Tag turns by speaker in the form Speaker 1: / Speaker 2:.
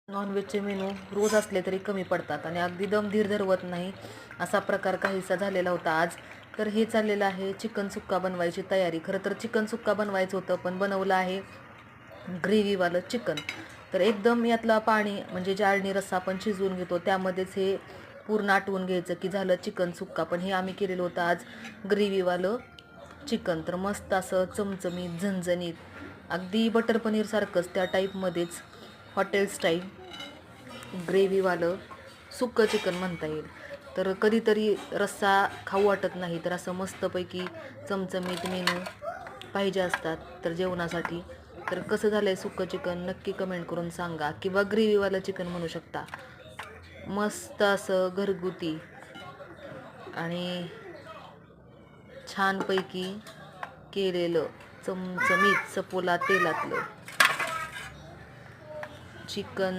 Speaker 1: नॉनव्हेजचे menu रोज असले तरी कमी पडतात आणि अगदी दमधीर धरवत नाही असा प्रकार काहीसा झालेला होता आज. तर हे चाललेलं आहे चिकन सुक्का बनवायची तयारी. खरं तर चिकन सुक्का बनवायचं होतं पण बनवलं आहे ग्रेव्हीवालं चिकन. तर एकदम यातला पाणी म्हणजे जाळणी रस्सा आपण शिजवून घेतो त्यामध्येच हे पूर्ण आटवून घ्यायचं की झालं चिकन सुक्का. पण हे आम्ही केलेलं होतं आज ग्रेव्हीवालं चिकन. तर मस्त असं चमचमीत झणझणीत अगदी बटर पनीरसारखंच त्या टाईपमध्येच हॉटेल स्टाईल ग्रेव्हीवालं सुक्कं चिकन म्हणता येईल. तर कधीतरी रस्सा खाऊ वाटत नाही तर असं मस्तपैकी चमचमीत मेनू पाहिजे असतात तर जेवणासाठी. तर कसं झालं आहे सुक्कं चिकन नक्की कमेंट करून सांगा किंवा ग्रेव्हीवालं चिकन म्हणू शकता. मस्त असं घरगुती आणि छानपैकी केलेलं चमचमीत सपोला तेलातलं चिकन